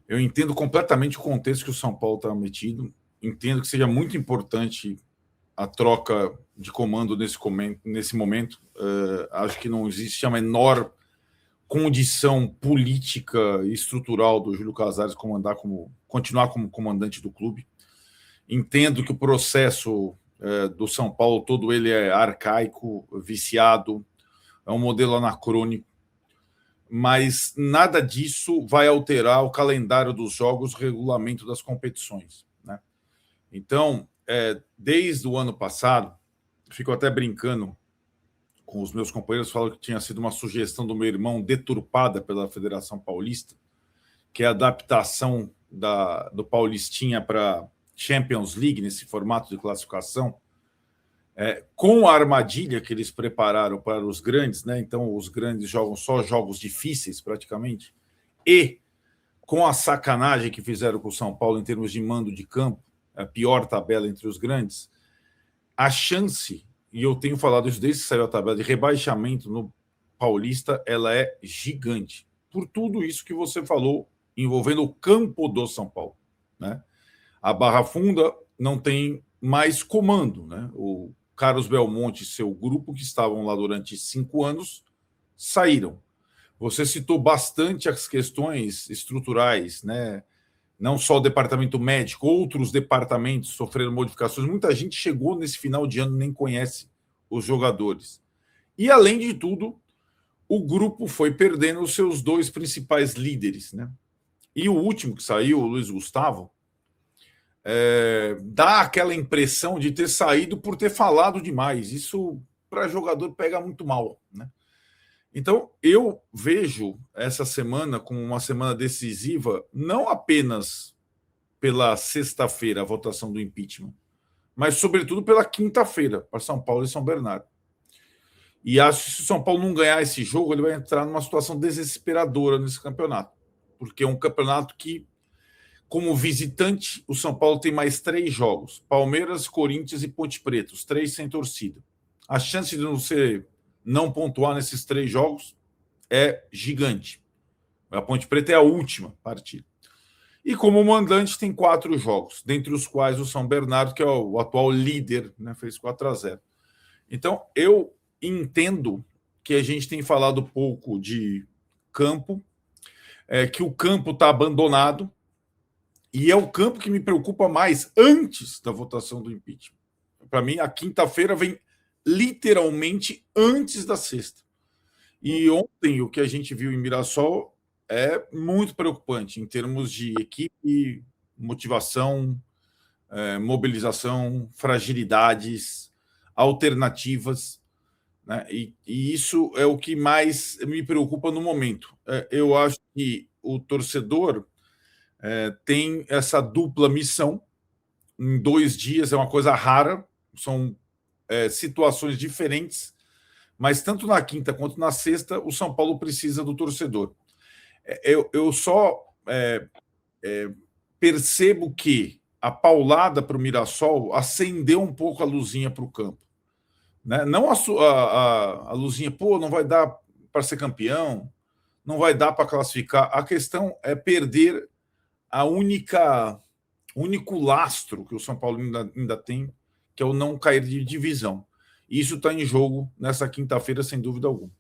Eu entendo completamente o contexto que o São Paulo está metido. Entendo que seja muito importante a troca de comando nesse momento. Acho que não existe a menor condição política e estrutural do Júlio Casares continuar como comandante do clube. Entendo que o processo do São Paulo todo ele é arcaico, viciado, é um modelo anacrônico, mas nada disso vai alterar o calendário dos jogos, o regulamento das competições, né? Então, desde o ano passado, fico até brincando com os meus companheiros, falo que tinha sido uma sugestão do meu irmão deturpada pela Federação Paulista, que é a adaptação do Paulistinha para Champions League, nesse formato de classificação, com a armadilha que eles prepararam para os grandes, né? Então, os grandes jogam só jogos difíceis, praticamente, e com a sacanagem que fizeram com o São Paulo em termos de mando de campo, a pior tabela entre os grandes, a chance, e eu tenho falado isso desde que saiu a tabela, de rebaixamento no Paulista, ela é gigante. Por tudo isso que você falou, envolvendo o campo do São Paulo, né? A Barra Funda não tem mais comando, né? O Carlos Belmonte e seu grupo, que estavam lá durante 5 anos, saíram. Você citou bastante as questões estruturais, né? Não só o departamento médico, outros departamentos sofreram modificações. Muita gente chegou nesse final de ano e nem conhece os jogadores. E, além de tudo, o grupo foi perdendo os seus 2 principais líderes, né? E o último que saiu, o Luiz Gustavo, dá aquela impressão de ter saído por ter falado demais. Isso, para jogador, pega muito mal, né? Então, eu vejo essa semana como uma semana decisiva, não apenas pela sexta-feira, a votação do impeachment, mas, sobretudo, pela quinta-feira, para São Paulo e São Bernardo. E acho que se o São Paulo não ganhar esse jogo, ele vai entrar numa situação desesperadora nesse campeonato, porque é um campeonato que, como visitante, o São Paulo tem mais 3 jogos: Palmeiras, Corinthians e Ponte Preta, os 3 sem torcida. A chance de não pontuar nesses 3 jogos é gigante. A Ponte Preta é a última partida. E como mandante tem 4 jogos, dentre os quais o São Bernardo, que é o atual líder, né, fez 4-0. Então, eu entendo que a gente tem falado pouco de campo, que o campo está abandonado, e é o campo que me preocupa mais antes da votação do impeachment. Para mim, a quinta-feira vem literalmente antes da sexta. E ontem, o que a gente viu em Mirassol é muito preocupante em termos de equipe, motivação, mobilização, fragilidades, alternativas, né? E isso é o que mais me preocupa no momento. Eu acho que o torcedor tem essa dupla missão. Em 2 dias é uma coisa rara, são situações diferentes, mas tanto na quinta quanto na sexta, o São Paulo precisa do torcedor. Eu só percebo que a paulada para o Mirassol acendeu um pouco a luzinha para o campo, né? Não a luzinha, pô, não vai dar para ser campeão, não vai dar para classificar. A questão é perder a único lastro que o São Paulo ainda tem, que é o não cair de divisão. Isso está em jogo nessa quinta-feira, sem dúvida alguma.